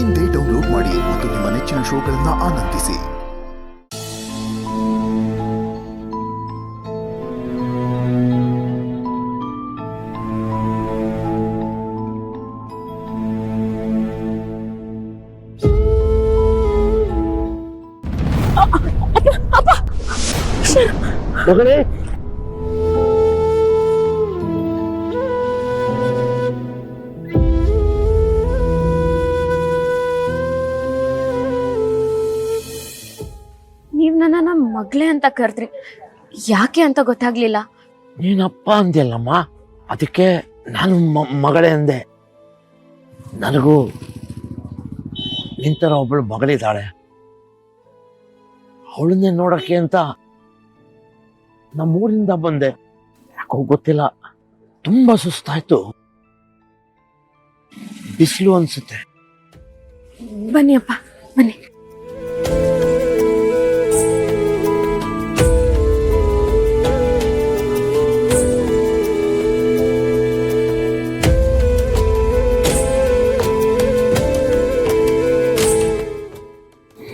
ಇಂದೇ ಡೌನ್ಲೋಡ್ ಮಾಡಿ ಮತ್ತು ನಿಮ್ಮ ನೆಚ್ಚಿನ ಶೋಗಳನ್ನು ಆನಂದಿಸಿ. ಮಗಳೇ, ನೀವ್ ನನ್ನ ಮಗಳೇ ಅಂತ ಕರೆದ್ರಿ, ಯಾಕೆ ಅಂತ ಗೊತ್ತಾಗ್ಲಿಲ್ಲ. ನೀನಪ್ಪ ಅಂದ್ಯಲ್ಲಮ್ಮ, ಅದಕ್ಕೆ ನಾನು ಮಗಳೇ ಅಂದೆ. ನನಗೂ ನಿಂತರ ಒಬ್ಬಳು ಮಗಳಿದ್ದಾಳೆ. ಅವಳನ್ನೇ ನೋಡಕ್ಕೆ ಅಂತ ನಮ್ಮೂರಿಂದ ಬಂದೆ. ಯಾಕೋ ಗೊತ್ತಿಲ್ಲ, ತುಂಬಾ ಸುಸ್ತಾಯ್ತು. ಬಿಸಿಲು ಅನ್ಸುತ್ತೆ. ಬನ್ನಿ ಅಪ್ಪ, ಬನ್ನಿ.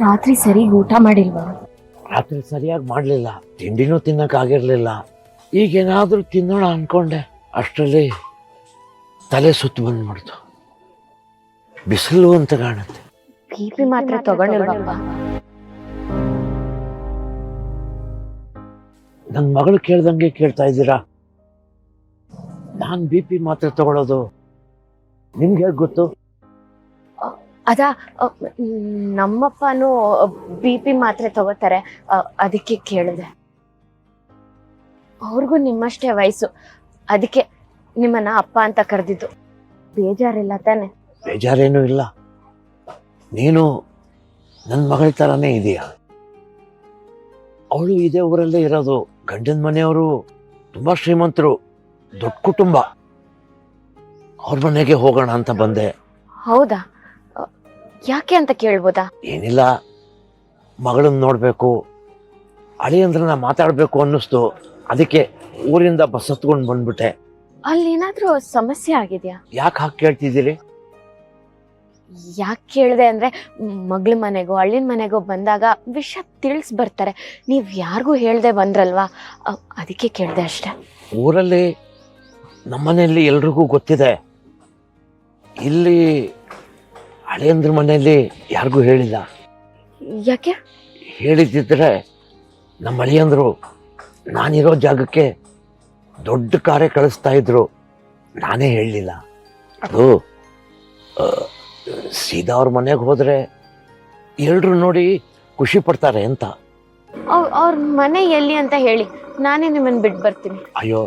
ರಾತ್ರಿ ಸರಿ ಊಟ ಮಾಡಿಲ್ವಾ? ರಾತ್ರಿ ಸರಿಯಾಗಿ ಮಾಡ್ಲಿಲ್ಲ, ತಿಂಡಿನೂ ತಿನ್ನಕ್ಕಾಗಿರ್ಲಿಲ್ಲ. ಈಗೇನಾದ್ರೂ ತಿನ್ನೋಣ ಅನ್ಕೊಂಡೆ, ಅಷ್ಟರಲ್ಲಿ ತಲೆ ಸುತ್ತು ಬಂದ್ಬಿಡ್ತು. ಬಿಸಿಲು ಅಂತ ಕಾಣುತ್ತೆ. BP ಮಾತ್ರ ತಗೊಂಡಿಲ್ವಪ್ಪ? ನನ್ ಮಗಳು ಕೇಳ್ದಂಗೆ ಕೇಳ್ತಾ ಇದ್ದೀರಾ. ನಾನ್ BP ಮಾತ್ರ ತಗೊಳ್ಳೋದು ನಿಮ್ಗೆ ಹೇಗ್ ಗೊತ್ತು? ಅದಾ, ನಮ್ಮಪ್ಪನೂ BP ಮಾತ್ರೆ ತಗೋತಾರೆ, ಅದಕ್ಕೆ ಕೇಳಿದೆ. ಅವ್ರಿಗೂ ನಿಮ್ಮಷ್ಟೇ ವಯಸ್ಸು, ಅದಕ್ಕೆ ನಿಮ್ಮನ್ನ ಅಪ್ಪ ಅಂತ ಕರೆದಿದ್ದು. ಬೇಜಾರಿಲ್ಲ ತಾನೆ? ಬೇಜಾರೇನೂ ಇಲ್ಲ. ನೀನು ನನ್ನ ಮಗಳ ಥರನೇ ಇದೆಯಾ. ಅವಳು ಇದೇ ಊರಲ್ಲೇ ಇರೋದು. ಗಂಡನ ಮನೆಯವರು ತುಂಬಾ ಶ್ರೀಮಂತರು, ದೊಡ್ಡ ಕುಟುಂಬ. ಅವ್ರ ಮನೆಗೆ ಹೋಗೋಣ ಅಂತ ಬಂದೆ. ಹೌದಾ? ಯಾಕೆ ಅಂತ ಕೇಳ್ಬೋದಾ? ಏನಿಲ್ಲ, ಮಗಳನ್ನ ನೋಡ್ಬೇಕು, ಅಳಿಯಂದ್ರನ್ನ ಮಾತಾಡ್ಬೇಕು ಅನ್ನಿಸ್ತು. ಅದಕ್ಕೆ ಊರಿಂದ ಬಸ್ ಹತ್ಕೊಂಡು ಬಂದ್ಬಿಟ್ಟೆ. ಅಲ್ಲಿ ಏನಾದ್ರೂ ಸಮಸ್ಯೆ ಆಗಿದ್ಯಾ? ಯಾಕೆ ಹಾಗೆ ಕೇಳ್ತಿದ್ದೀರಿ? ಯಾಕೆ ಕೇಳಿದೆ ಅಂದ್ರೆ, ಮಗಳ ಮನೆಗೋ ಅಳ್ಳಿನ ಮನೆಗೋ ಬಂದಾಗ ವಿಷಯ ತಿಳಿಸ್ ಬರ್ತಾರೆ. ನೀವ್ ಯಾರಿಗೂ ಹೇಳ್ದೆ ಬಂದ್ರಲ್ವಾ, ಅದಕ್ಕೆ ಕೇಳ್ದೆ ಅಷ್ಟೆ. ಊರಲ್ಲಿ ನಮ್ಮನೆಯಲ್ಲಿ ಎಲ್ರಿಗೂ ಗೊತ್ತಿದೆ. ಇಲ್ಲಿ ಹಳೆಯಂದ್ರ ಮನೆಯಲ್ಲಿ ಯಾರಿಗೂ ಹೇಳಿಲ್ಲ. ಯಾಕೆ? ಹೇಳಿದ್ದಿದ್ರೆ ನಮ್ಮ ಅಳಿಯಂದ್ರು ನಾನಿರೋ ಜಾಗಕ್ಕೆ ದೊಡ್ಡ ಕಾರ್ಯ ಕಳಿಸ್ತಾ ಇದ್ರು. ನಾನೇ ಹೇಳಲಿಲ್ಲ. ಅದು ಸೀದಾ ಅವ್ರ ಮನೆಗೆ ಹೋದ್ರೆ ಎಲ್ರು ನೋಡಿ ಖುಷಿ ಪಡ್ತಾರೆ ಅಂತ. ಅವ್ರ ಮನೆ ಎಲ್ಲಿ ಅಂತ ಹೇಳಿ, ನಾನೇ ನಿಮ್ಮನ್ನ ಬಿಟ್ಟು ಬರ್ತೀನಿ. ಅಯ್ಯೋ,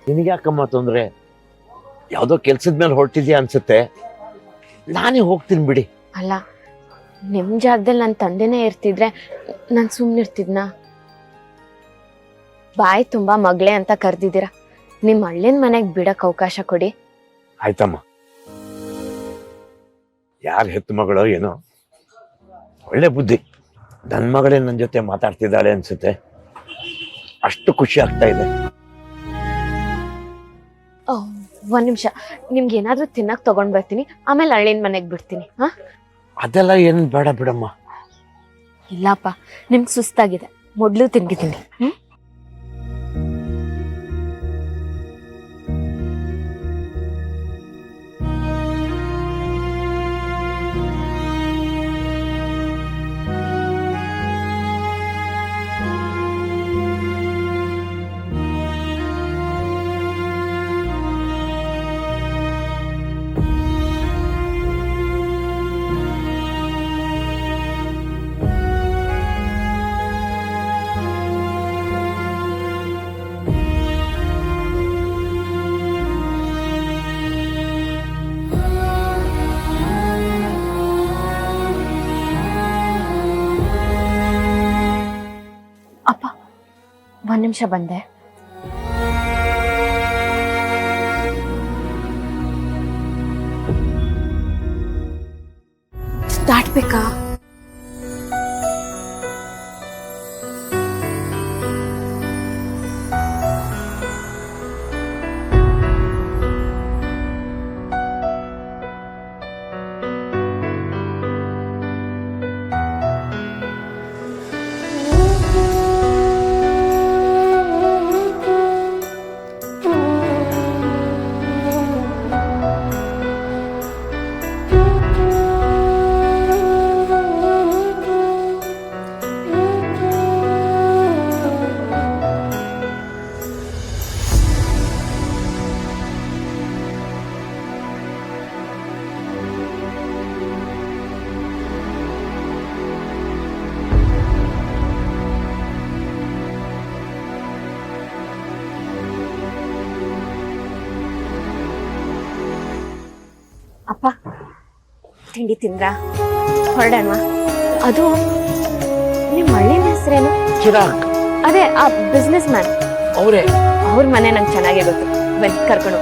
ನಿನಗೆ ಯಾಕಮ್ಮ ತೊಂದ್ರೆ? ಯಾವುದೋ ಕೆಲ್ಸದ ಮೇಲೆ ಹೊರಟಿದ್ಯಾ ಅನ್ಸುತ್ತೆ. ನಾನೇ ಹೋಗ್ತೀನಿ ಬಿಡಿ. ಅಲ್ಲ, ನಿಮ್ ಜಾಗದಲ್ಲಿ ನನ್ನ ತಂದೆನೇ ಇರ್ತಿದ್ರೆ ನಾನು ಸುಮ್ಮನಿರ್ತಿದ್ನ? ಬಾಯಿ ತುಂಬಾ ಮಗಳೇ ಅಂತ ಕರ್ದಿದ್ದೀರಾ. ನಿಮ್ ಅಳ್ಳಿನ ಮನೆಗ್ ಬಿಡಕ್ ಅವಕಾಶ ಕೊಡಿ. ಆಯ್ತಮ್ಮ, ಯಾರ ಹೆತ್ತು ಮಗಳೋ ಏನೋ, ಒಳ್ಳೆ ಬುದ್ಧಿ. ನನ್ನ ಮಗಳೇ ನನ್ನ ಜೊತೆ ಮಾತಾಡ್ತಿದ್ದಾಳೆ ಅನ್ಸುತ್ತೆ. ಅಷ್ಟು ಖುಷಿ ಆಗ್ತಾ ಇದೆ. ಒಂದ್ ನಿಮಿಷ, ನಿಮ್ಗೆ ಏನಾದ್ರೂ ತಿನ್ನಕ್ ತಗೊಂಡ್ ಬರ್ತೀನಿ, ಆಮೇಲೆ ಅಳ್ಳಿನ ಮನೆಗ್ ಬಿಡ್ತೀನಿ. ಹಾ, ಅದೆಲ್ಲ ಏನ್ ಬೇಡ ಬಿಡಮ್ಮ. ಇಲ್ಲಪ್ಪ, ನಿಮ್ಗೆ ಸುಸ್ತಾಗಿದೆ, ಮೊದ್ಲು ತಿನ್ಗಿದ್ದೀನಿ. ಅಪ್ಪ, ಒಂದ್ ನಿಮಿಷ ಬಂದೆ. ದಾಟ್ಬೇಕಾ? ತಿಂಡಿ ತಿಂದ್ರಾ? ಹೊರಡೋಣ. ಅದು ನಿಮ್ಮ ಹಳ್ಳಿನ ಹೆಸರೇನು? ಚಿರಾಗ್. ಅದೇ ಆ ಬಿಸ್ನೆಸ್ ಮ್ಯಾನ್. ಅವರೇ. ಅವ್ರ ಮನೆ ನಂಗೆ ಚೆನ್ನಾಗೇ ಗೊತ್ತು. ಬನ್ನಿ ಕರ್ಕೊಂಡು.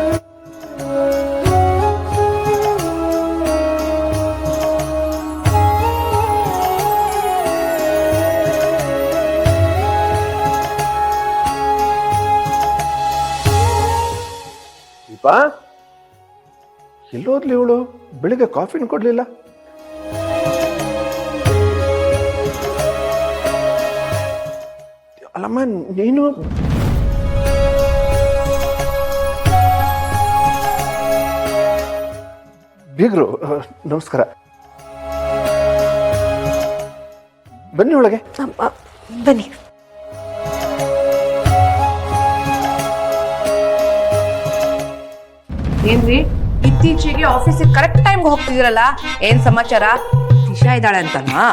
ದೀಪಾ, ಎಲ್ಲೋದ್ಲಿ ಇವಳು? ಬೆಳಿಗ್ಗೆ ಕಾಫಿನ ಕೊಡ್ಲಿಲ್ಲ. ಅಲ್ಲಮ್ಮ ನೀನು ಬೀಗ್ರು, ನಮಸ್ಕಾರ. ಬನ್ನಿ ಒಳಗೆ. ಬನ್ನಿ. ಏನ್ರಿ ಇತ್ತೀಚೆಗೆ ಆಫೀಸಿಗೆ ಕರೆಕ್ಟ್ ಟೈಮ್ಗೆ ಹೋಗ್ತಿದ್ದೀರಲ್ಲ, ಏನ್ ಸಮಾಚಾರ? ದಿಶಾ ಇದ್ದಾಳೆ ಅಂತನಾ?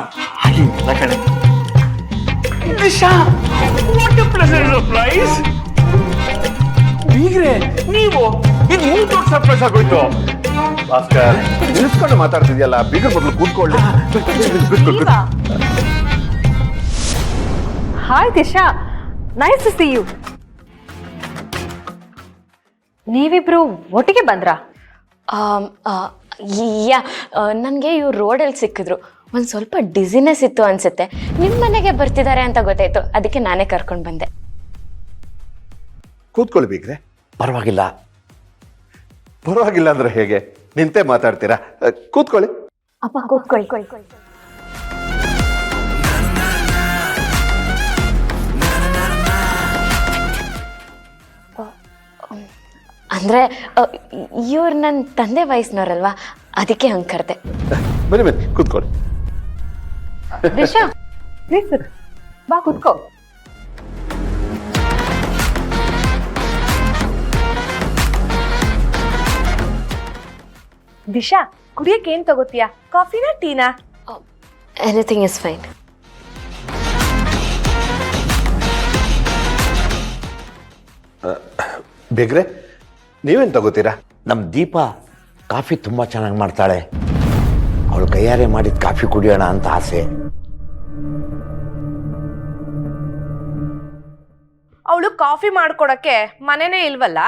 ಬೀಗ್ರೆ ನೀವು ಇದು ದೊಡ್ಡ ಸರ್ಪ್ರೈಸ್ ಆಗೋಯ್ತು. ಭಾಸ್ಕರ್ ನಿಲ್ಸ್ಕೊಂಡು ಮಾತಾಡ್ತಿದ್ಯಲ್ಲ, ಬೀಗ್ರ ಮೊದಲು ಕೂತ್ಕೊಳ್ಳಿ. Hi Disha, nice to see you. ನೀವಿಬ್ರು ಒಟ್ಟಿಗೆ ಬಂದ್ರಾ? ಯಾ, ನನಗೆ ಇವ್ರು ರೋಡಲ್ಲಿ ಸಿಕ್ಕಿದ್ರು. ಒಂದು ಸ್ವಲ್ಪ ಡಿಸಿನೆಸ್ ಇತ್ತು ಅನ್ಸುತ್ತೆ. ನಿಮ್ಮ ಮನೆಗೆ ಬರ್ತಿದ್ದಾರೆ ಅಂತ ಗೊತ್ತಾಯ್ತು, ಅದಕ್ಕೆ ನಾನೇ ಕರ್ಕೊಂಡು ಬಂದೆ. ಕೂತ್ಕೊಳ್ಳಿ ಬೀಗ್ರೆ. ಪರವಾಗಿಲ್ಲ. ಪರವಾಗಿಲ್ಲ ಅಂದ್ರೆ ಹೇಗೆ? ನಿಂತೆ ಮಾತಾಡ್ತೀರಾ? ಕೂತ್ಕೊಳ್ಳಿ. ಅಪ್ಪ ಕೂತ್ಕೊಳ್ಳಿ. ಅಂದ್ರೆ ಇವ್ರು ನನ್ನ ತಂದೆ ವಯಸ್ಸಿನವ್ರಲ್ವಾ, ಅದಕ್ಕೆ ಹಂಗೆ ಕರೆದೆ. ಬನ್ನಿ ಬನ್ನಿ ಕೂತ್ಕೊಳ್ಳಿ. ದಿಶಾ ಪ್ಲೀಸ್ ಬಾ ಕುತ್ಕೋ. ದಿಶಾ, ಕುಡಿಯಕ್ಕೆ ಏನ್ ತಗೋತೀಯಾ? ಕಾಫಿನಾ ಟೀನಾ? Anything is fine. ಬೇಗ್ರೆ ನೀವೇನ್ ತಗೋತೀರಾ? ನಮ್ಮ ದೀಪ ಕಾಫಿ ತುಂಬ ಚೆನ್ನಾಗಿ ಮಾಡ್ತಾಳೆ. ಅವಳು ಕೈಯಾರೆ ಮಾಡಿದ ಕಾಫಿ ಕುಡಿಯೋಣ ಅಂತ ಆಸೆ. ಅವಳು ಕಾಫಿ ಮಾಡ್ಕೊಡಕ್ಕೆ ಮನೆನೇ ಇಲ್ವಲ್ಲ?